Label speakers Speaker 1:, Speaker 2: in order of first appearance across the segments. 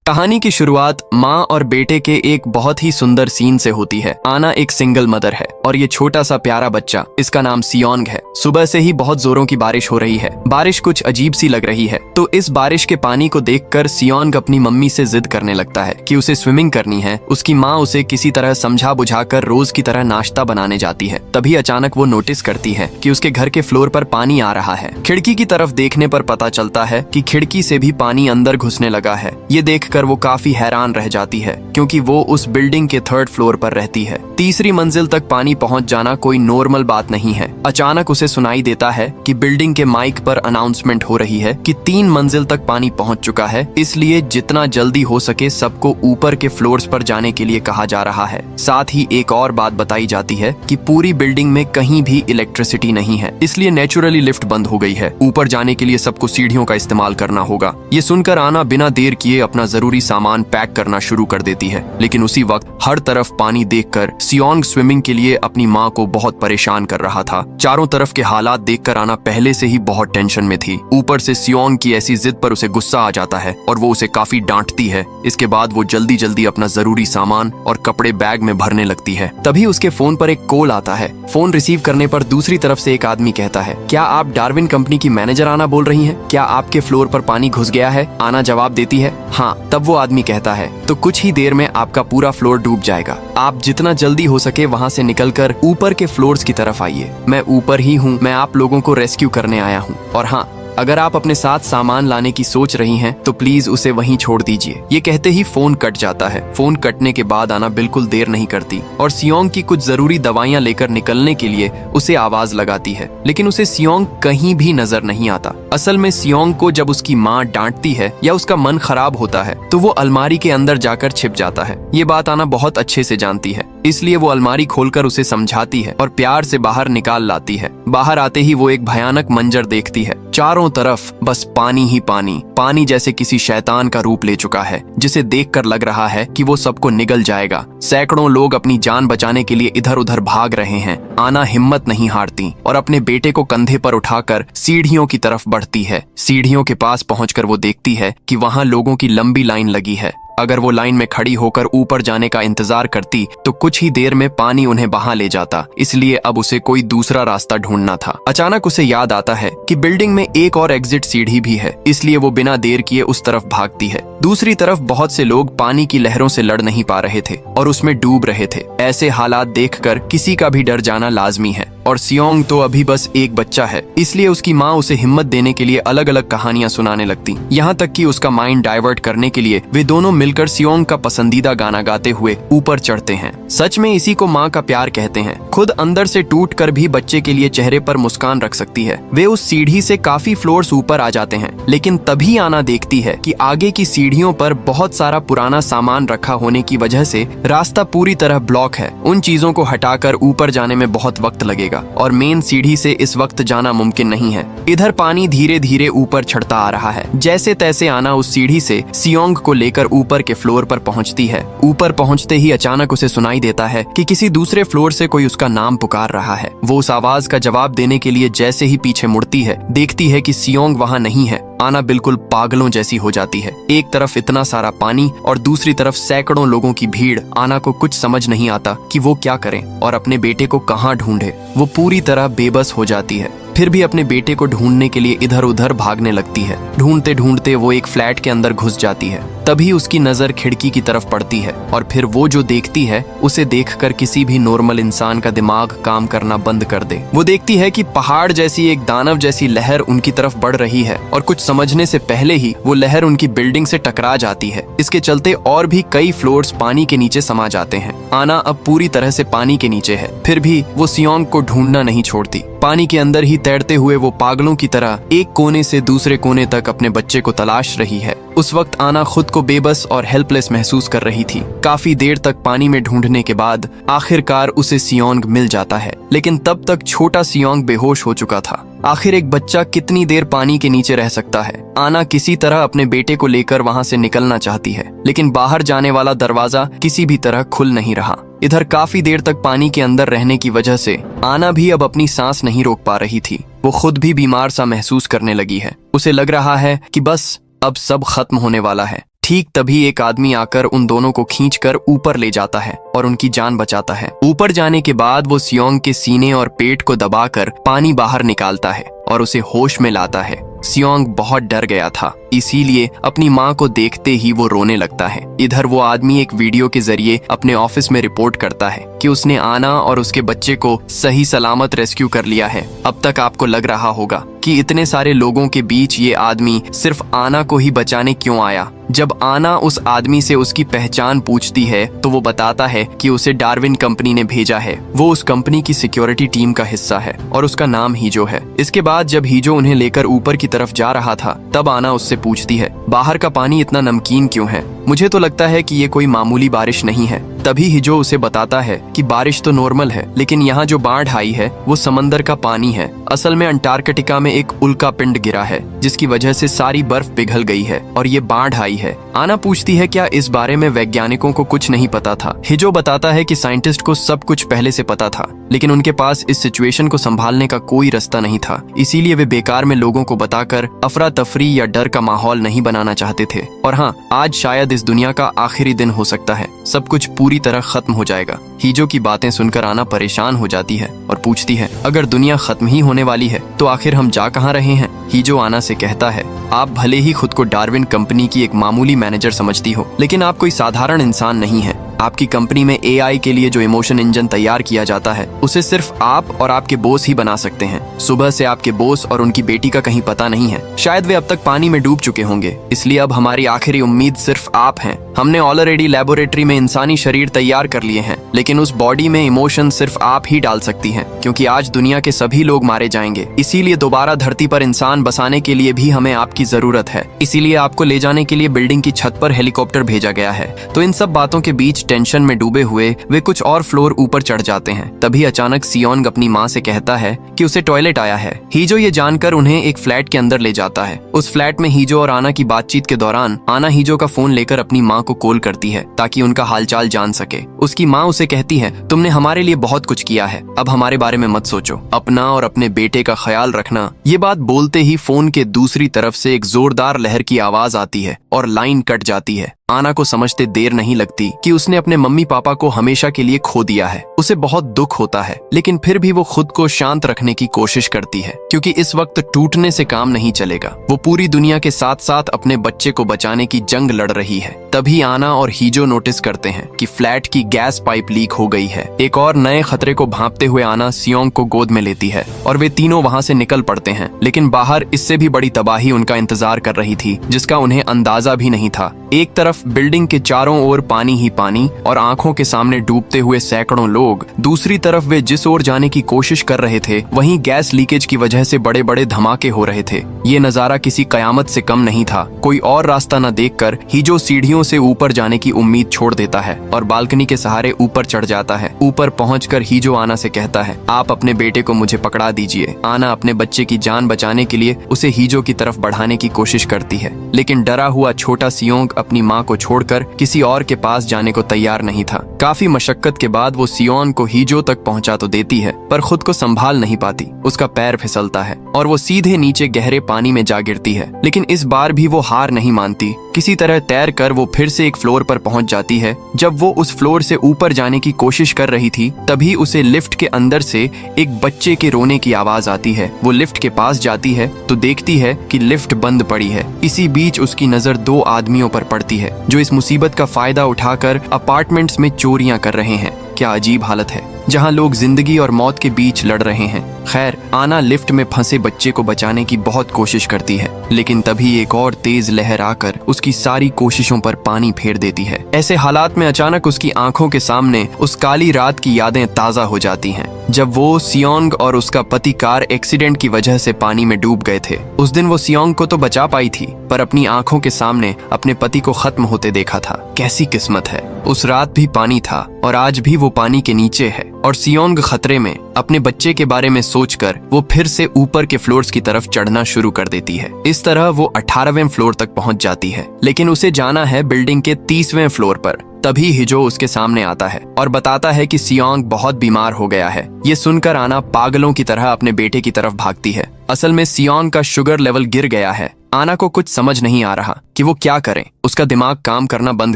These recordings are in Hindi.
Speaker 1: कहानी की शुरुआत माँ और बेटे के एक बहुत ही सुंदर सीन से होती है। आना एक सिंगल मदर है और ये छोटा सा प्यारा बच्चा, इसका नाम सियोंग है। सुबह से ही बहुत जोरों की बारिश हो रही है। बारिश कुछ अजीब सी लग रही है, तो इस बारिश के पानी को देखकर सियोंग अपनी मम्मी से जिद करने लगता है कि उसे स्विमिंग करनी है। उसकी माँ उसे किसी तरह समझा बुझाकर रोज की तरह नाश्ता बनाने जाती है। तभी अचानक वो नोटिस करती है कि उसके घर के फ्लोर पर पानी आ रहा है। खिड़की की तरफ देखने पर पता चलता है कि खिड़की से भी पानी अंदर घुसने लगा है। ये देखकर वो काफी हैरान रह जाती है, क्योंकि वो उस बिल्डिंग के 3rd फ्लोर पर रहती है। तीसरी मंजिल तक पानी पहुंच जाना कोई नॉर्मल बात नहीं है। अचानक उसे सुनाई देता है कि बिल्डिंग के माइक पर अनाउंसमेंट हो रही है कि 3 मंजिल तक पानी पहुंच चुका है, इसलिए जितना जल्दी हो सके सबको ऊपर के फ्लोर्स पर जाने के लिए कहा जा रहा है। साथ ही एक और बात बताई जाती है कि पूरी बिल्डिंग में कहीं भी इलेक्ट्रिसिटी नहीं है, इसलिए नेचुरली लिफ्ट बंद हो गई है। ऊपर जाने के लिए सबको सीढ़ियों का इस्तेमाल करना होगा। ये सुनकर आना बिना देर किए अपना जरूरी सामान पैक करना शुरू कर देती है। लेकिन उसी वक्त हर तरफ पानी देखकर सियोंग स्विमिंग के लिए अपनी माँ को बहुत परेशान कर रहा था। चारों तरफ के हालात देखकर आना पहले से ही बहुत टेंशन में थी। ऊपर से सियोंग की ऐसी जिद पर उसे गुस्सा आ जाता है और वो उसे काफी डांटती है। इसके बाद वो जल्दी जल्दी अपना जरूरी सामान और कपड़े बैग में भरने लगती है। तभी उसके फोन पर एक कॉल आता है। फोन रिसीव करने पर दूसरी तरफ से एक आदमी कहता है, क्या आप डार्विन कंपनी की मैनेजर आना बोल रही हैं? क्या आपके फ्लोर पर पानी घुस गया है? आना जवाब देती है, हाँ। तब वो आदमी कहता है, तो कुछ ही देर में आपका पूरा फ्लोर डूब जाएगा। आप जितना जल्दी हो सके वहाँ से निकलकर ऊपर के फ्लोर्स की तरफ आइए। मैं ऊपर ही हूँ, मैं आप लोगों को रेस्क्यू करने आया हूँ। और हाँ, अगर आप अपने साथ सामान लाने की सोच रही हैं तो प्लीज उसे वहीं छोड़ दीजिए। ये कहते ही फोन कट जाता है। फोन कटने के बाद आना बिल्कुल देर नहीं करती और सियोंग की कुछ जरूरी दवाइयां लेकर निकलने के लिए उसे आवाज लगाती है, लेकिन उसे सियोंग कहीं भी नजर नहीं आता। असल में सियोंग को जब उसकी माँ डांटती है या उसका मन खराब होता है तो वो अलमारी के अंदर जाकर छिप जाता है। ये बात आना बहुत अच्छे से जानती है, इसलिए वो अलमारी खोलकर उसे समझाती है और प्यार से बाहर निकाल लाती है। बाहर आते ही वो एक भयानक मंजर देखती है। चारों तरफ बस पानी ही पानी। पानी जैसे किसी शैतान का रूप ले चुका है, जिसे देखकर लग रहा है कि वो सबको निगल जाएगा। सैकड़ों लोग अपनी जान बचाने के लिए इधर उधर भाग रहे हैं। आना हिम्मत नहीं हारती और अपने बेटे को कंधे पर उठाकर सीढ़ियों की तरफ बढ़ती है। सीढ़ियों के पास पहुंचकर वो देखती है कि वहां लोगों की लंबी लाइन लगी है। अगर वो लाइन में खड़ी होकर ऊपर जाने का इंतजार करती तो कुछ ही देर में पानी उन्हें बहा ले जाता, इसलिए अब उसे कोई दूसरा रास्ता ढूंढना था। अचानक उसे याद आता है कि बिल्डिंग में एक और एग्जिट सीढ़ी भी है, इसलिए वो बिना देर किए उस तरफ भागती है। दूसरी तरफ बहुत से लोग पानी की लहरों से लड़ नहीं पा रहे थे और उसमें डूब रहे थे। ऐसे हालात देखकर किसी का भी डर जाना लाजमी है और सियोंग तो अभी बस एक बच्चा है, इसलिए उसकी माँ उसे हिम्मत देने के लिए अलग अलग कहानियां सुनाने लगती। यहाँ तक कि उसका माइंड डाइवर्ट करने के लिए वे दोनों मिलकर सियोंग का पसंदीदा गाना गाते हुए ऊपर चढ़ते हैं। सच में इसी को माँ का प्यार कहते हैं। खुद अंदर से टूट कर भी बच्चे के लिए चेहरे पर मुस्कान रख सकती है। वे उस सीढ़ी से काफी फ्लोर्स ऊपर आ जाते हैं, लेकिन तभी आना देखती है कि आगे की सीढ़ियों पर बहुत सारा पुराना सामान रखा होने की वजह से रास्ता पूरी तरह ब्लॉक है। उन चीजों को हटाकर ऊपर जाने में बहुत वक्त लगेगा और मेन सीढ़ी से इस वक्त जाना मुमकिन नहीं है। इधर पानी धीरे धीरे ऊपर चढ़ता आ रहा है। जैसे तैसे आना उस सीढ़ी से सियोंग को लेकर ऊपर के फ्लोर पर पहुंचती है। ऊपर पहुंचते ही अचानक उसे सुनाई देता है कि किसी दूसरे फ्लोर से कोई उसका नाम पुकार रहा है। वो उस आवाज का जवाब देने के लिए जैसे ही पीछे मुड़ती है, देखती है कि सियोंग वहां नहीं है। आना बिल्कुल पागलों जैसी हो जाती है। एक तरफ इतना सारा पानी और दूसरी तरफ सैकड़ों लोगों की भीड़। आना को कुछ समझ नहीं आता कि वो क्या करें और अपने बेटे को कहाँ ढूंढे। वो पूरी तरह बेबस हो जाती है। फिर भी अपने बेटे को ढूंढने के लिए इधर उधर भागने लगती है। ढूंढते ढूंढते वो एक फ्लैट के अंदर घुस जाती है। तभी उसकी नजर खिड़की की तरफ पड़ती है और फिर वो जो देखती है उसे देखकर किसी भी नॉर्मल इंसान का दिमाग काम करना बंद कर दे। वो देखती है कि पहाड़ जैसी एक दानव जैसी लहर उनकी तरफ बढ़ रही है और कुछ समझने से पहले ही वो लहर उनकी बिल्डिंग से टकरा जाती है। इसके चलते और भी कई फ्लोर्स पानी के नीचे समा जाते हैं। आना अब पूरी तरह से पानी के नीचे है, फिर भी वो सियोंग को ढूंढना नहीं छोड़ती। पानी के अंदर ही तैरते हुए वो पागलों की तरह एक कोने से दूसरे कोने तक अपने बच्चे को तलाश रही है। उस वक्त आना खुद को बेबस और हेल्पलेस महसूस कर रही थी। काफी देर तक पानी में ढूंढने के बाद आखिरकार उसे सियोंग मिल जाता है, लेकिन तब तक छोटा सियोंग बेहोश हो चुका था। आखिर एक बच्चा कितनी देर पानी के नीचे रह सकता है। आना किसी तरह अपने बेटे को लेकर वहां से निकलना चाहती है, लेकिन बाहर जाने वाला दरवाजा किसी भी तरह खुल नहीं रहा। इधर काफी देर तक पानी के अंदर रहने की वजह से आना भी अब अपनी सांस नहीं रोक पा रही थी। वो खुद भी बीमार सा महसूस करने लगी है। उसे लग रहा है कि बस अब सब खत्म होने वाला है। ठीक तभी एक आदमी आकर उन दोनों को खींचकर ऊपर ले जाता है और उनकी जान बचाता है। ऊपर जाने के बाद वो सियोंग के सीने और पेट को दबाकर पानी बाहर निकालता है और उसे होश में लाता है। सियोंग बहुत डर गया था, इसीलिए अपनी माँ को देखते ही वो रोने लगता है। इधर वो आदमी एक वीडियो के जरिए अपने ऑफिस में रिपोर्ट करता है कि उसने आना और उसके बच्चे को सही सलामत रेस्क्यू कर लिया है। अब तक आपको लग रहा होगा कि इतने सारे लोगों के बीच ये आदमी सिर्फ आना को ही बचाने क्यों आया। जब आना उस आदमी से उसकी पहचान पूछती है तो वो बताता है कि उसे डार्विन कंपनी ने भेजा है। वो उस कंपनी की सिक्योरिटी टीम का हिस्सा है और उसका नाम हीजो है। इसके बाद जब हीजो उन्हें लेकर ऊपर की तरफ जा रहा था तब आना उससे पूछती है, बाहर का पानी इतना नमकीन क्यों है? मुझे तो लगता है कि ये कोई मामूली बारिश नहीं है। तभी हीजो उसे बताता है कि बारिश तो नॉर्मल है, लेकिन यहाँ जो बाढ़ आई है वो समंदर का पानी है। असल में अंटार्कटिका में एक उल्का पिंड गिरा है जिसकी वजह से सारी बर्फ पिघल गई है और ये बाढ़ आई है। आना पूछती है क्या इस बारे में वैज्ञानिकों को कुछ नहीं पता था। हीजो बताता है कि साइंटिस्ट को सब कुछ पहले से पता था, लेकिन उनके पास इस सिचुएशन को संभालने का कोई रास्ता नहीं था। इसीलिए वे बेकार में लोगों को बताकर अफरा तफरी या डर का माहौल नहीं बनाना चाहते थे। और हाँ, आज शायद इस दुनिया का आखिरी दिन हो सकता है, सब कुछ पूरी तरह खत्म हो जाएगा। हीजो की बातें सुनकर आना परेशान हो जाती है और पूछती है, अगर दुनिया खत्म ही होने वाली है तो आखिर हम जा कहाँ रहे हैं? हीजो आना से कहता है, आप भले ही खुद को डार्विन कंपनी की एक मामूली मैनेजर समझती हो, लेकिन आप कोई साधारण इंसान नहीं है। आपकी कंपनी में एआई के लिए जो इमोशन इंजन तैयार किया जाता है उसे सिर्फ आप और आपके बॉस ही बना सकते हैं। सुबह से आपके बॉस और उनकी बेटी का कहीं पता नहीं है। शायद वे अब तक पानी में डूब चुके होंगे, इसलिए अब हमारी आखिरी उम्मीद सिर्फ आप हैं। हमने ऑलरेडी लेबोरेटरी में इंसानी शरीर तैयार कर लिए हैं, लेकिन उस बॉडी में इमोशन सिर्फ आप ही डाल सकती हैं, क्योंकि आज दुनिया के सभी लोग मारे जाएंगे। इसीलिए दोबारा धरती पर इंसान बसाने के लिए भी हमें आपकी जरूरत है। इसीलिए आपको ले जाने के लिए बिल्डिंग की छत पर हेलीकॉप्टर भेजा गया है। तो इन सब बातों के बीच टेंशन में डूबे हुए वे कुछ और फ्लोर ऊपर चढ़ जाते हैं। तभी अचानक सियोंग अपनी माँ से कहता है कि उसे टॉयलेट आया है। हीजो ये जानकर उन्हें एक फ्लैट के अंदर ले जाता है। उस फ्लैट में हीजो और आना की बातचीत के दौरान आना हीजो का फोन लेकर अपनी माँ को कॉल करती है ताकि उनका हालचाल जान सके। उसकी माँ उसे कहती है, तुमने हमारे लिए बहुत कुछ किया है, अब हमारे बारे में मत सोचो, अपना और अपने बेटे का ख्याल रखना। ये बात बोलते ही फोन के दूसरी तरफ से एक जोरदार लहर की आवाज आती है और लाइन कट जाती है। आना को समझते देर नहीं लगती कि उसने अपने मम्मी पापा को हमेशा के लिए खो दिया है। उसे बहुत दुख होता है, लेकिन फिर भी वो खुद को शांत रखने की कोशिश करती है, क्योंकि इस वक्त टूटने से काम नहीं चलेगा। वो पूरी दुनिया के साथ साथ अपने बच्चे को बचाने की जंग लड़ रही है। तभी आना और हीजो नोटिस करते हैं कि फ्लैट की गैस पाइप लीक हो गई है। एक और नए खतरे को भांपते हुए आना सियोंग को गोद में लेती है और वे तीनों वहाँ से निकल पड़ते हैं। लेकिन बाहर इससे भी बड़ी तबाही उनका इंतजार कर रही थी, जिसका उन्हें अंदाजा भी नहीं था। एक तरफ बिल्डिंग के चारों ओर पानी ही पानी और आंखों के सामने डूबते हुए सैकड़ों लोग, दूसरी तरफ वे जिस ओर जाने की कोशिश कर रहे थे वहीं गैस लीकेज की वजह से बड़े बड़े धमाके हो रहे थे। ये नजारा किसी कयामत से कम नहीं था। कोई और रास्ता न देखकर हीजो सीढ़ियों से ऊपर जाने की उम्मीद छोड़ देता है और बालकनी के सहारे ऊपर चढ़ जाता है। ऊपर पहुंचकर हीजो आना से कहता है, आप अपने बेटे को मुझे पकड़ा दीजिए। आना अपने बच्चे की जान बचाने के लिए उसे हीजो की तरफ बढ़ाने की कोशिश करती है, लेकिन डरा हुआ छोटा सियोंग अपनी माँ को छोड़कर किसी और के पास जाने को तैयार नहीं था। काफी मशक्कत के बाद वो सियोंग को हीजो तक पहुंचा तो देती है, पर खुद को संभाल नहीं पाती। उसका पैर फिसलता है और वो सीधे नीचे गहरे पानी में जा गिरती है। लेकिन इस बार भी वो हार नहीं मानती। किसी तरह तैर कर वो फिर से एक फ्लोर पर पहुंच जाती है। जब वो उस फ्लोर से ऊपर जाने की कोशिश कर रही थी, तभी उसे लिफ्ट के अंदर से एक बच्चे के रोने की आवाज आती है। वो लिफ्ट के पास जाती है तो देखती है कि लिफ्ट बंद पड़ी है। इसी बीच उसकी नजर दो आदमियों पर पड़ती है जो इस मुसीबत का फायदा उठाकर अपार्टमेंट्स में चोरियां कर रहे हैं। क्या अजीब हालत है, जहां लोग जिंदगी और मौत के बीच लड़ रहे हैं। खैर, आना लिफ्ट में फंसे बच्चे को बचाने की बहुत कोशिश करती है, लेकिन तभी एक और तेज लहर आकर उसकी सारी कोशिशों पर पानी फेर देती है। ऐसे हालात में अचानक उसकी आंखों के सामने उस काली रात की यादें ताजा हो जाती हैं, जब वो सियोंग और उसका पति कार एक्सीडेंट की वजह से पानी में डूब गए थे। उस दिन वो सियोंग को तो बचा पाई थी, पर अपनी आंखों के सामने अपने पति को खत्म होते देखा था। कैसी किस्मत है, उस रात भी पानी था और आज भी वो पानी के नीचे है। और सियोंग खतरे में अपने बच्चे के बारे में सोचकर वो फिर से ऊपर के फ्लोर्स की तरफ चढ़ना शुरू कर देती है। इस तरह वो 18वें फ्लोर तक पहुंच जाती है, लेकिन उसे जाना है बिल्डिंग के 30वें फ्लोर पर। तभी हिजो उसके सामने आता है और बताता है कि सियोंग बहुत बीमार हो गया है। ये सुनकर आना पागलों की तरह अपने बेटे की तरफ भागती है। असल में सियोंग का शुगर लेवल गिर गया है। आना को कुछ समझ नहीं आ रहा कि वो क्या करे। उसका दिमाग काम करना बंद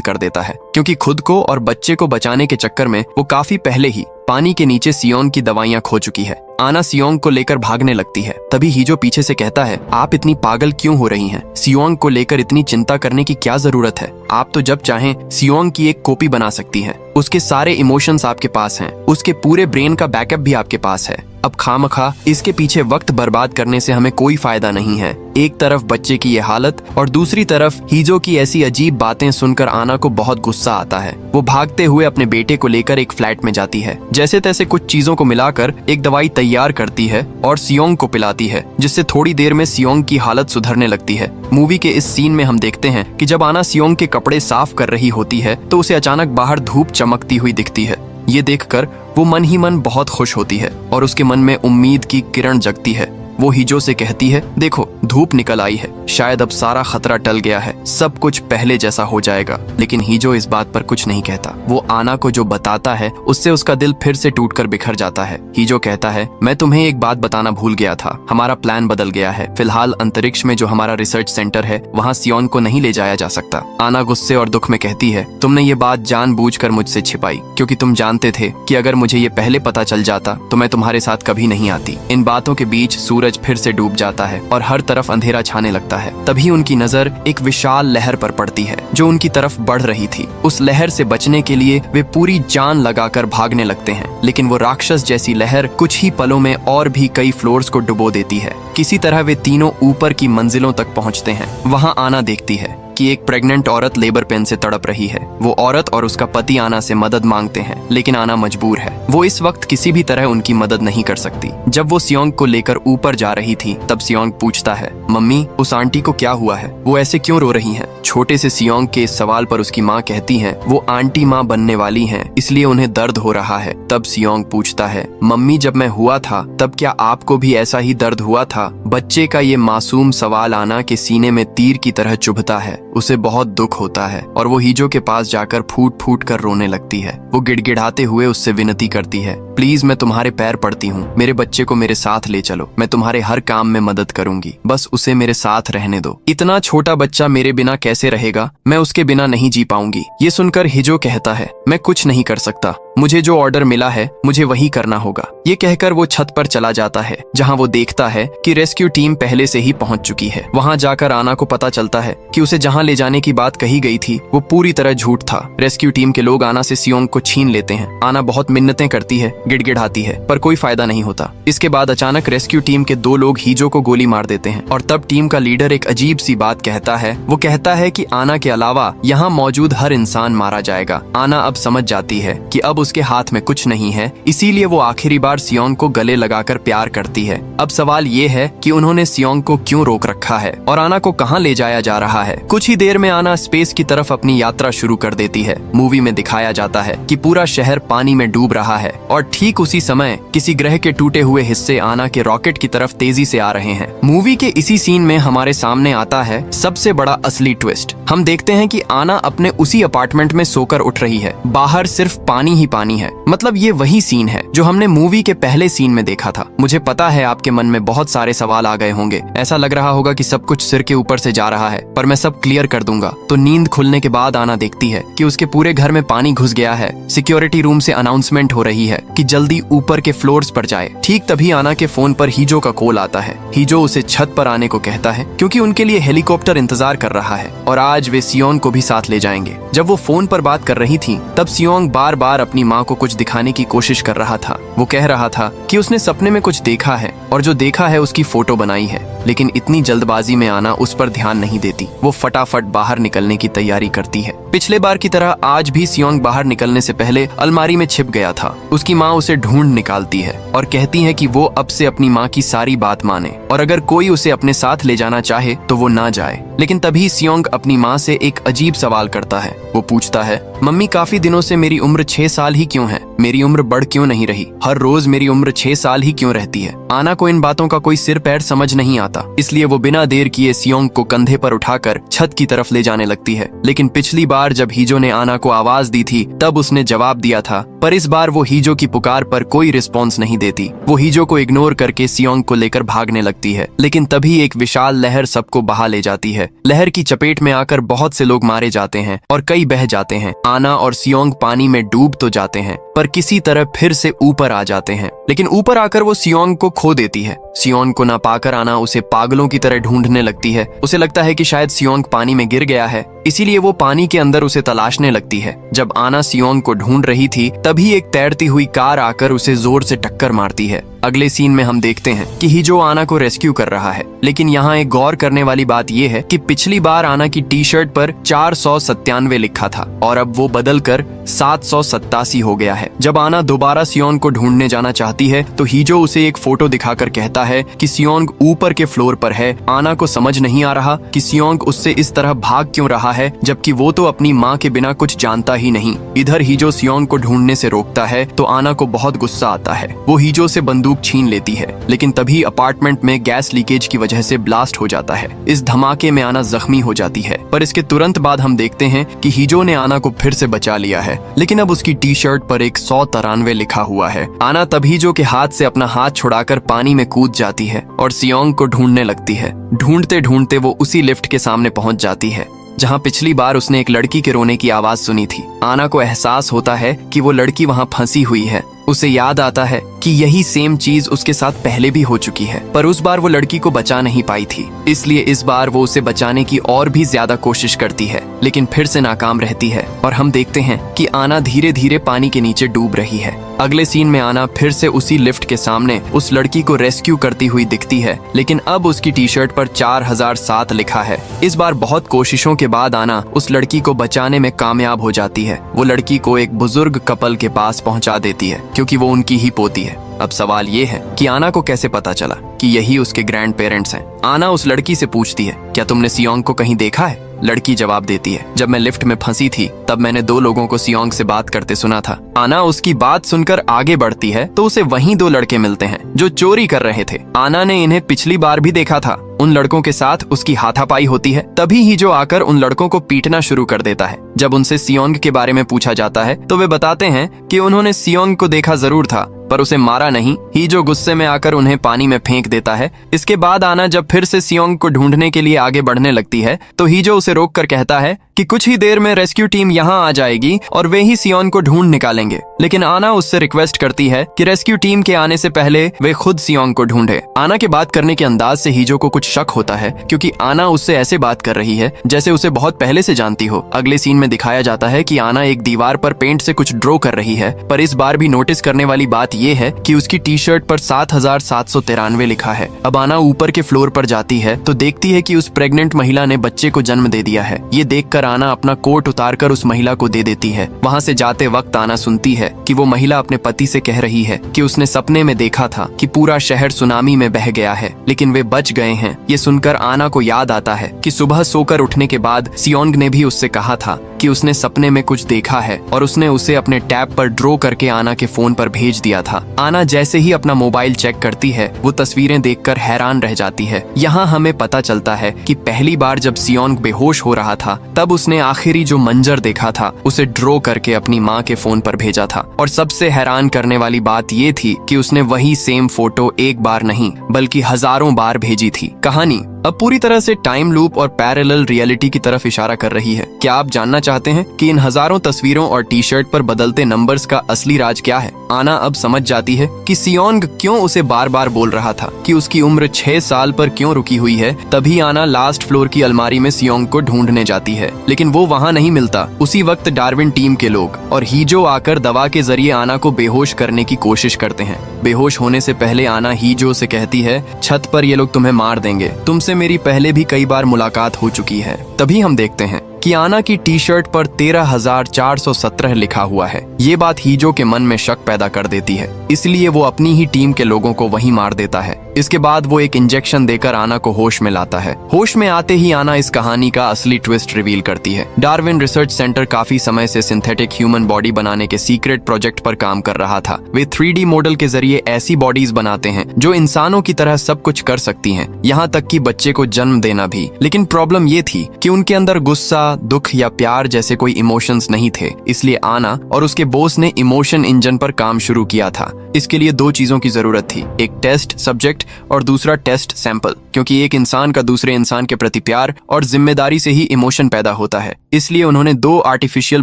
Speaker 1: कर देता है क्योंकि खुद को और बच्चे को बचाने के चक्कर में वो काफी पहले ही पानी के नीचे सियोंग की दवाइयां खो चुकी है। आना सियोंग को लेकर भागने लगती है। तभी हिजो पीछे से कहता है, आप इतनी पागल क्यों हो रही हैं? सियोंग को लेकर इतनी चिंता करने की क्या जरूरत है? आप तो जब चाहें सियोंग की एक कॉपी बना सकती हैं। उसके सारे इमोशंस आपके पास हैं। उसके पूरे ब्रेन का बैकअप भी आपके पास है। अब खामखा इसके पीछे वक्त बर्बाद करने से हमें कोई फायदा नहीं है। एक तरफ बच्चे की ये हालत और दूसरी तरफ हिजो की ऐसी अजीब बातें सुनकर आना को बहुत गुस्सा आता है। वो भागते हुए अपने बेटे को लेकर एक फ्लैट में जाती है। जैसे तैसे कुछ चीजों को मिलाकर एक दवाई तैयार करती है और सियोंग को पिलाती है, जिससे थोड़ी देर में सियोंग की हालत सुधरने लगती है। मूवी के इस सीन में हम देखते हैं कि जब आना सियोंग के कपड़े साफ कर रही होती है तो उसे अचानक बाहर धूप चमकती हुई दिखती है। ये देखकर वो मन ही मन बहुत खुश होती है और उसके मन में उम्मीद की किरण जगती है। वो हिजो से कहती है, देखो धूप निकल आई है, शायद अब सारा खतरा टल गया है, सब कुछ पहले जैसा हो जाएगा। लेकिन हिजो इस बात पर कुछ नहीं कहता। वो आना को जो बताता है उससे उसका दिल फिर से टूटकर बिखर जाता है। हिजो कहता है, मैं तुम्हें एक बात बताना भूल गया था, हमारा प्लान बदल गया है। फिलहाल अंतरिक्ष में जो हमारा रिसर्च सेंटर है वहाँ सियोन को नहीं ले जाया जा सकता। आना गुस्से और दुख में कहती है, तुमने ये बात जानबूझकर मुझसे छिपाई क्योंकि तुम जानते थे कि अगर मुझे ये पहले पता चल जाता तो मैं तुम्हारे साथ कभी नहीं आती। इन बातों के बीच सूरज फिर से डूब जाता है और हर तरफ अंधेरा छाने लगता है। तभी उनकी नजर एक विशाल लहर पर पड़ती है जो उनकी तरफ बढ़ रही थी। उस लहर से बचने के लिए वे पूरी जान लगाकर भागने लगते हैं, लेकिन वो राक्षस जैसी लहर कुछ ही पलों में और भी कई फ्लोर्स को डुबो देती है। किसी तरह वे तीनों ऊपर की मंजिलों तक पहुंचते हैं। वहां आना देखती है कि एक प्रेग्नेंट औरत लेबर पेन से तड़प रही है। वो औरत और उसका पति आना से मदद मांगते हैं, लेकिन आना मजबूर है। वो इस वक्त किसी भी तरह उनकी मदद नहीं कर सकती। जब वो सियोंग को लेकर ऊपर जा रही थी तब सियोंग पूछता है, मम्मी उस आंटी को क्या हुआ है? वो ऐसे क्यों रो रही हैं? छोटे से सियोंग के इस सवाल पर उसकी माँ कहती है, वो आंटी माँ बनने वाली हैं, इसलिए उन्हें दर्द हो रहा है। तब सियोंग पूछता है, मम्मी जब मैं हुआ था तब क्या आपको भी ऐसा ही दर्द हुआ था? बच्चे का ये मासूम सवाल आना के सीने में तीर की तरह चुभता है। उसे बहुत दुख होता है और वो हिजो के पास जाकर फूट फूट कर रोने लगती है। वो गिड़गिड़ाते हुए उससे विनती करती है, प्लीज मैं तुम्हारे पैर पड़ती हूँ, मेरे बच्चे को मेरे साथ ले चलो, मैं तुम्हारे हर काम में मदद करूंगी, बस उसे मेरे साथ रहने दो। इतना छोटा बच्चा मेरे बिना कैसे रहेगा? मैं उसके बिना नहीं जी पाऊंगी। ये सुनकर हिजो कहता है, मैं कुछ नहीं कर सकता, मुझे जो ऑर्डर मिला है मुझे वही करना होगा। ये कहकर वो छत पर चला जाता है जहाँ वो देखता है कि रेस्क्यू टीम पहले से ही पहुंच चुकी है। वहाँ जाकर आना को पता चलता है कि उसे जहाँ ले जाने की बात कही गई थी वो पूरी तरह झूठ था। रेस्क्यू टीम के लोग आना से सियोंग को छीन लेते हैं। आना बहुत मिन्नतें करती है, गिड़गिड़ाती है, पर कोई फायदा नहीं होता। इसके बाद अचानक रेस्क्यू टीम के 2 लोग हिजो को गोली मार देते हैं और तब टीम का लीडर एक अजीब सी बात कहता है। वो कहता है कि आना के अलावा यहाँ मौजूद हर इंसान मारा जाएगा। आना अब समझ जाती है कि अब उसके हाथ में कुछ नहीं है, इसीलिए वो आखिरी बार सियोंग को गले लगाकर प्यार करती है। अब सवाल ये है कि उन्होंने सियोंग को क्यों रोक रखा है और आना को कहाँ ले जाया जा रहा है। कुछ ही देर में आना स्पेस की तरफ अपनी यात्रा शुरू कर देती है। मूवी में दिखाया जाता है कि पूरा शहर पानी में डूब रहा है और ठीक उसी समय किसी ग्रह के टूटे हुए हिस्से आना के रॉकेट की तरफ तेजी से आ रहे हैं। मूवी के इसी सीन में हमारे सामने आता है सबसे बड़ा असली ट्विस्ट। हम देखते हैं कि आना अपने उसी अपार्टमेंट में सोकर उठ रही है। बाहर सिर्फ पानी ही पानी है। मतलब ये वही सीन है जो हमने मूवी के पहले सीन में देखा था। मुझे पता है आपके मन में बहुत सारे सवाल आ गए होंगे। ऐसा लग रहा होगा कि सब कुछ सिर के ऊपर से जा रहा है, पर मैं सब क्लियर कर दूंगा। तो नींद खुलने के बाद आना देखती है कि उसके पूरे घर में पानी घुस गया है। सिक्योरिटी रूम से अनाउंसमेंट हो रही है कि जल्दी ऊपर के फ्लोर्स पर जाए। ठीक तभी आना के फोन पर हिजो का कॉल आता है। हिजो उसे छत पर आने को कहता है क्योंकि उनके लिए हेलीकॉप्टर इंतजार कर रहा है और आज वे सियोंग को भी साथ ले जाएंगे। जब वो फोन पर बात कर रही थी तब सियोंग बार बार अपनी माँ को कुछ दिखाने की कोशिश कर रहा था। वो कह रहा था कि उसने सपने में कुछ देखा है और जो देखा है उसकी फोटो बनाई है, लेकिन इतनी जल्दबाजी में आना उस पर ध्यान नहीं देती। वो फटाफट बाहर निकलने की तैयारी करती है। पिछले बार की तरह आज भी सियोंग बाहर निकलने से पहले अलमारी में छिप गया था। उसकी माँ उसे ढूंढ निकालती है और कहती है कि वो अब से अपनी माँ की सारी बात माने और अगर कोई उसे अपने साथ ले जाना चाहे तो वो ना जाए। लेकिन तभी सियोंग अपनी माँ से एक अजीब सवाल करता है। वो पूछता है, मम्मी काफी दिनों से मेरी उम्र 6 साल ही क्यों है? मेरी उम्र बढ़ क्यों नहीं रही? हर रोज मेरी उम्र 6 साल ही क्यों रहती है? आना को इन बातों का कोई सिर पैर समझ नहीं आता, इसलिए वो बिना देर किए सियोंग को कंधे पर उठाकर छत की तरफ ले जाने लगती है। लेकिन पिछली बार बार जब हीजो ने आना को आवाज दी थी तब उसने जवाब दिया था, पर इस बार वो हीजो की पुकार पर कोई रिस्पॉन्स नहीं देती। वो हीजो को इग्नोर करके सियोंग को लेकर भागने लगती है, लेकिन तभी एक विशाल लहर सबको बहा ले जाती है। लहर की चपेट में आकर बहुत से लोग मारे जाते हैं और कई बह जाते हैं। आना और सियोंग पानी में डूब तो जाते हैं, पर किसी तरह फिर से ऊपर आ जाते हैं, लेकिन ऊपर आकर वो सियोंग को खो देती है। सियोंग को ना पाकर आना उसे पागलों की तरह ढूंढने लगती है। उसे लगता है कि शायद सियोंग पानी में गिर गया है, इसीलिए वो पानी के अंदर उसे तलाशने लगती है। जब आना सियोंग को ढूंढ रही थी तभी एक तैरती हुई कार आकर उसे जोर से टक्कर मारती है। अगले सीन में हम देखते हैं कि हीजो आना को रेस्क्यू कर रहा है, लेकिन यहाँ एक गौर करने वाली बात यह है कि पिछली बार आना की टी शर्ट पर 497 लिखा था और अब वो बदल कर 787 हो गया है। जब आना दोबारा सियोंग को ढूंढने जाना चाहती है तो हीजो उसे एक फोटो दिखाकर कहता है कि सियोंग ऊपर के फ्लोर पर है। आना को समझ नहीं आ रहा कि सियोंग उससे इस तरह भाग क्यों रहा है, जबकि वो तो अपनी माँ के बिना कुछ जानता ही नहीं। इधर हीजो सियोंग को ढूंढने से रोकता है तो आना को बहुत गुस्सा आता है। वो हीजो से बंदूक छीन लेती है, लेकिन तभी अपार्टमेंट में गैस लीकेज की वजह से ब्लास्ट हो जाता है। इस धमाके में आना जख्मी हो जाती है, पर इसके तुरंत बाद हम देखते हैं कि हीजो ने आना को फिर से बचा लिया है, लेकिन अब उसकी टी शर्ट पर एक 193 लिखा हुआ है। आना तब हीजो के हाथ से अपना हाथ छुड़ाकर पानी में कूद जाती है और सियोंग को ढूंढने लगती है। ढूंढते ढूंढते वो उसी लिफ्ट के सामने पहुंच जाती है जहां पिछली बार उसने एक लड़की के रोने की आवाज सुनी थी। आना को एहसास होता है कि वो लड़की वहां फंसी हुई है। उसे याद आता है कि यही सेम चीज उसके साथ पहले भी हो चुकी है, पर उस बार वो लड़की को बचा नहीं पाई थी, इसलिए इस बार वो उसे बचाने की और भी ज्यादा कोशिश करती है, लेकिन फिर से नाकाम रहती है और हम देखते हैं कि आना धीरे धीरे पानी के नीचे डूब रही है। अगले सीन में आना फिर से उसी लिफ्ट के सामने उस लड़की को रेस्क्यू करती हुई दिखती है, लेकिन अब उसकी टी शर्ट पर 4007 लिखा है। इस बार बहुत कोशिशों के बाद आना उस लड़की को बचाने में कामयाब हो जाती है। वो लड़की को एक बुजुर्ग कपल के पास पहुंचा देती है, क्योंकि वो उनकी ही पोती है। अब सवाल ये है कि आना को कैसे पता चला कि यही उसके ग्रैंड पेरेंट्स हैं। आना उस लड़की से पूछती है, क्या तुमने सियोंग को कहीं देखा है? लड़की जवाब देती है, जब मैं लिफ्ट में फंसी थी तब मैंने 2 लोगों को सियोंग से बात करते सुना था। आना उसकी बात सुनकर आगे बढ़ती है तो उसे वहीं 2 लड़के मिलते हैं जो चोरी कर रहे थे। आना ने इन्हें पिछली बार भी देखा था। उन लड़कों के साथ उसकी हाथापाई होती है, तभी हीजो आकर उन लड़कों को पीटना शुरू कर देता है। जब उनसे सियोंग के बारे में पूछा जाता है तो वे बताते हैं कि उन्होंने सियोंग को देखा जरूर था, पर उसे मारा नहीं। हीजो गुस्से में आकर उन्हें पानी में फेंक देता है। इसके बाद आना जब फिर से सियोंग को ढूंढने के लिए आगे बढ़ने लगती है तो हीजो उसे रोककर कहता है कि कुछ ही देर में रेस्क्यू टीम यहाँ आ जाएगी और वे ही सियोंग को ढूंढ निकालेंगे, लेकिन आना उससे रिक्वेस्ट करती है कि रेस्क्यू टीम के आने से पहले वे खुद सियोंग को ढूंढे। आना के बात करने के अंदाज से हीजो को कुछ शक होता है, क्योंकि आना उससे ऐसे बात कर रही है जैसे उसे बहुत पहले से जानती हो। अगले सीन में दिखाया जाता है कि आना एक दीवार पर पेंट से कुछ ड्रॉ कर रही है, पर इस बार भी नोटिस करने वाली बात यह है कि उसकी टी शर्ट पर 7793 लिखा है। अब आना ऊपर के फ्लोर पर जाती है तो देखती है कि उस प्रेग्नेंट महिला ने बच्चे को जन्म दे दिया है। ये देखकर आना अपना कोट उतारकर उस महिला को दे देती है। वहाँ से जाते वक्त आना सुनती है कि वो महिला अपने पति से कह रही है कि उसने सपने में देखा था कि पूरा शहर सुनामी में बह गया है, लेकिन वे बच गए हैं। ये सुनकर आना को याद आता है कि सुबह सोकर उठने के बाद सियोंग ने भी उससे कहा था कि उसने सपने में कुछ देखा है और उसने उसे अपने टैब पर ड्रॉ करके आना के फोन पर भेज दिया था। आना जैसे ही अपना मोबाइल चेक करती है वो तस्वीरें देखकर हैरान रह जाती है। यहाँ हमें पता चलता है कि पहली बार जब सियोंग बेहोश हो रहा था तब उसने आखिरी जो मंजर देखा था उसे ड्रॉ करके अपनी माँ के फोन पर भेजा था। और सबसे हैरान करने वाली बात ये थी कि उसने वही सेम फोटो एक बार नहीं बल्कि हजारों बार भेजी थी। कहानी अब पूरी तरह से टाइम लूप और पैरेलल रियलिटी की तरफ इशारा कर रही है। क्या आप जानना चाहते हैं कि इन हजारों तस्वीरों और टी शर्ट पर बदलते नंबर्स का असली राज क्या है? आना अब समझ जाती है कि सियोंग क्यों उसे बार बार बोल रहा था कि उसकी उम्र 6 साल पर क्यों रुकी हुई है। तभी आना लास्ट फ्लोर की अलमारी में सियोंग को ढूंढने जाती है, लेकिन वो वहाँ नहीं मिलता। उसी वक्त डार्विन टीम के लोग और हीजो आकर दवा के जरिए आना को बेहोश करने की कोशिश करते हैं। बेहोश होने से पहले आना हीजो से कहती है, छत पर ये लोग तुम्हें मार देंगे, तुमसे मेरी पहले भी कई बार मुलाकात हो चुकी है। तभी हम देखते हैं कि आना की टी शर्ट पर 13,417 लिखा हुआ है। ये बात हीजो के मन में शक पैदा कर देती है, इसलिए वो अपनी ही टीम के लोगों को वहीं मार देता है। इसके बाद वो एक इंजेक्शन देकर आना को होश में लाता है। होश में आते ही आना इस कहानी का असली ट्विस्ट रिवील करती है। डार्विन रिसर्च सेंटर काफी समय से सिंथेटिक ह्यूमन बॉडी बनाने के सीक्रेट प्रोजेक्ट पर काम कर रहा था। वे 3D मॉडल के जरिए ऐसी बॉडीज बनाते हैं जो इंसानों की तरह सब कुछ कर सकती हैं, यहाँ तक कि बच्चे को जन्म देना भी। लेकिन प्रॉब्लम ये थी कि उनके अंदर गुस्सा, गुस्सा, दुख या प्यार जैसे कोई इमोशंस नहीं थे, इसलिए आना और उसके बॉस ने इमोशन इंजन पर काम शुरू किया था। इसके लिए दो चीजों की जरूरत थी, एक टेस्ट सब्जेक्ट और दूसरा टेस्ट सैंपल, क्योंकि एक इंसान का दूसरे इंसान के प्रति प्यार और जिम्मेदारी से ही इमोशन पैदा होता है। इसलिए उन्होंने दो आर्टिफिशियल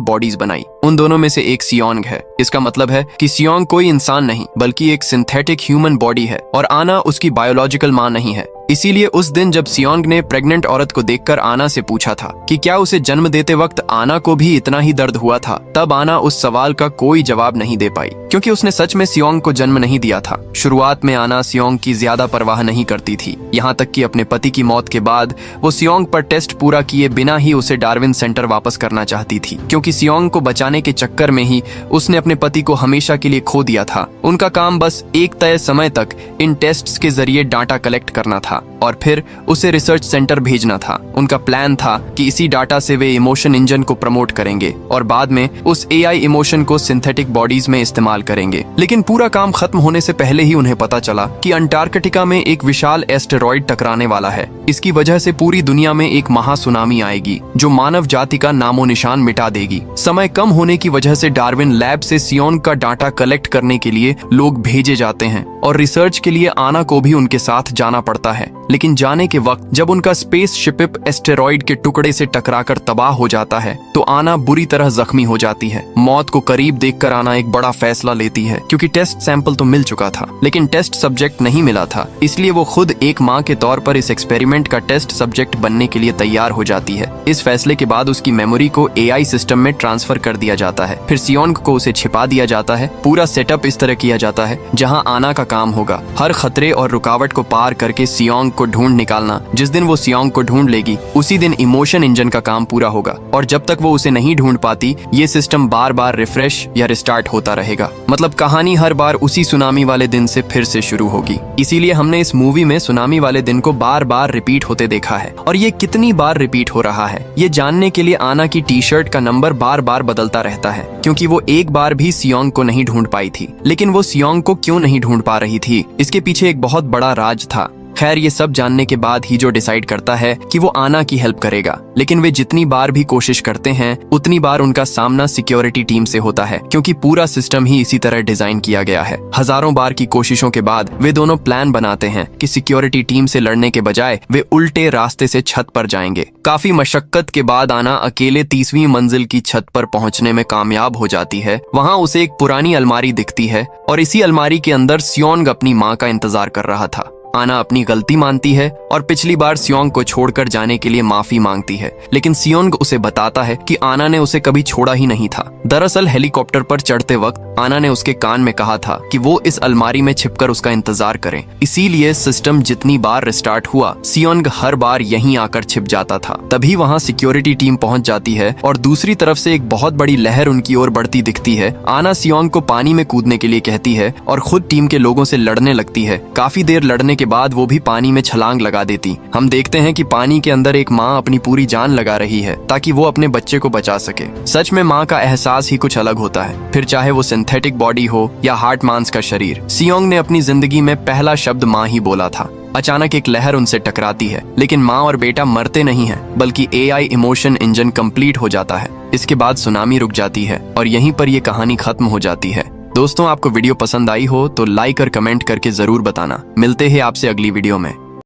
Speaker 1: बॉडीज बनाई। उन दोनों में से एक सियोंग है। इसका मतलब है कि सियोंग कोई इंसान नहीं बल्कि एक सिंथेटिक ह्यूमन बॉडी है और आना उसकी बायोलॉजिकल मां नहीं है। इसीलिए उस दिन जब सियोंग ने प्रेग्नेंट औरत को देखकर आना से पूछा था कि क्या उसे जन्म देते वक्त आना को भी इतना ही दर्द हुआ था, तब आना उस सवाल का कोई जवाब नहीं दे पाई, क्योंकि उसने सच में सियोंग को जन्म नहीं दिया था। शुरुआत में आना सियोंग की ज्यादा परवाह नहीं करती थी, यहाँ तक कि अपने पति की मौत के बाद वो सियोंग पर टेस्ट पूरा किए बिना ही उसे डार्विन सेंटर वापस करना चाहती थी, क्योंकि सियोंग को बचाने के चक्कर में ही उसने अपने पति को हमेशा के लिए खो दिया था। उनका काम बस एक तय समय तक इन टेस्ट्स के जरिए डाटा कलेक्ट करना था और फिर उसे रिसर्च सेंटर भेजना था। उनका प्लान था कि इसी डाटा से वे इमोशन इंजन को प्रमोट करेंगे और बाद में उस एआई इमोशन को सिंथेटिक बॉडीज में इस्तेमाल करेंगे। लेकिन पूरा काम खत्म होने से पहले ही उन्हें पता चला कि अंटार्कटिका में एक विशाल एस्टेरॉइड टकराने वाला है। इसकी वजह से पूरी दुनिया में एक महासुनामी आएगी जो मानव जाति का नामो निशान मिटा देगी। समय कम होने की वजह से डार्विन लैब से सियोंग का डाटा कलेक्ट करने के लिए लोग भेजे जाते हैं और रिसर्च के लिए आना को भी उनके साथ जाना पड़ता है। लेकिन जाने के वक्त जब उनका स्पेस शिप एस्टेरॉइड के टुकड़े से टकराकर तबाह हो जाता है तो आना बुरी तरह जख्मी हो जाती है। मौत को करीब देखकर आना एक बड़ा फैसला लेती है, क्योंकि टेस्ट सैंपल तो मिल चुका था लेकिन टेस्ट सब्जेक्ट नहीं मिला था। इसलिए वो खुद एक माँ के तौर पर इस एक्सपेरिमेंट का टेस्ट सब्जेक्ट बनने के लिए तैयार हो जाती है। इस फैसले के बाद उसकी मेमोरी को एआई सिस्टम में ट्रांसफर कर दिया जाता है। फिर सियोंग को उसे छिपा दिया जाता है। पूरा सेटअप इस तरह किया जाता है जहाँ आना का काम होगा हर खतरे और रुकावट को पार करके सियोंग को ढूंढ निकालना। जिस दिन वो सियोंग को ढूंढ लेगी उसी दिन इमोशन इंजन का काम पूरा होगा और जब तक वो उसे नहीं ढूंढ पाती ये सिस्टम बार बार रिफ्रेश या रिस्टार्ट होता रहेगा। मतलब कहानी हर बार उसी सुनामी वाले दिन से फिर से शुरू होगी। इसीलिए हमने इस मूवी में सुनामी वाले दिन को बार बार रिपीट होते देखा है और ये कितनी बार रिपीट हो रहा है ये जानने के लिए आना की टी शर्ट का नंबर बार बार बदलता रहता है, क्योंकि वो एक बार भी सियोंग को नहीं ढूंढ पाई थी। लेकिन वो सियोंग को क्यों नहीं ढूंढ पा रही थी, इसके पीछे एक बहुत बड़ा राज था। खैर ये सब जानने के बाद ही जो डिसाइड करता है कि वो आना की हेल्प करेगा, लेकिन वे जितनी बार भी कोशिश करते हैं उतनी बार उनका सामना सिक्योरिटी टीम से होता है, क्योंकि पूरा सिस्टम ही इसी तरह डिजाइन किया गया है। हजारों बार की कोशिशों के बाद वे दोनों प्लान बनाते हैं कि सिक्योरिटी टीम से लड़ने के बजाय वे उल्टे रास्ते से छत पर जाएंगे। काफी मशक्कत के बाद आना अकेले 30वीं मंजिल की छत पर पहुंचने में कामयाब हो जाती है। वहां उसे एक पुरानी अलमारी दिखती है और इसी अलमारी के अंदर सियोंग अपनी माँ का इंतजार कर रहा था। आना अपनी गलती मानती है और पिछली बार सियोंग को छोड़कर जाने के लिए माफी मांगती है, लेकिन सियोंग उसे बताता है कि आना ने उसे कभी छोड़ा ही नहीं था। दरअसल हेलीकॉप्टर पर चढ़ते वक्त आना ने उसके कान में कहा था कि वो इस अलमारी में छिपकर उसका इंतजार करें। इसीलिए सिस्टम जितनी बार रिस्टार्ट हुआ सियोंग हर बार यहीं आकर छिप जाता था। तभी वहाँ सिक्योरिटी टीम पहुँच जाती है और दूसरी तरफ से एक बहुत बड़ी लहर उनकी ओर बढ़ती दिखती है। आना सियोंग को पानी में कूदने के लिए कहती है और खुद टीम के लोगों से लड़ने लगती है। काफी देर लड़ने के बाद वो भी पानी में छलांग लगा देती। हम देखते हैं कि पानी के अंदर एक माँ अपनी पूरी जान लगा रही है ताकि वो अपने बच्चे को बचा सके। सच में माँ का एहसास ही कुछ अलग होता है, फिर चाहे वो सिंथेटिक बॉडी हो या हार्ट मांस का शरीर। सियोंग ने अपनी जिंदगी में पहला शब्द माँ ही बोला था। अचानक एक लहर उनसे टकराती है, लेकिन माँ और बेटा मरते नहीं हैं, बल्कि एआई इमोशन इंजन कंप्लीट हो जाता है। इसके बाद सुनामी रुक जाती है और यहीं पर ये कहानी खत्म हो जाती है। दोस्तों आपको वीडियो पसंद आई हो तो लाइक और कमेंट करके जरूर बताना। मिलते हैं आपसे अगली वीडियो में।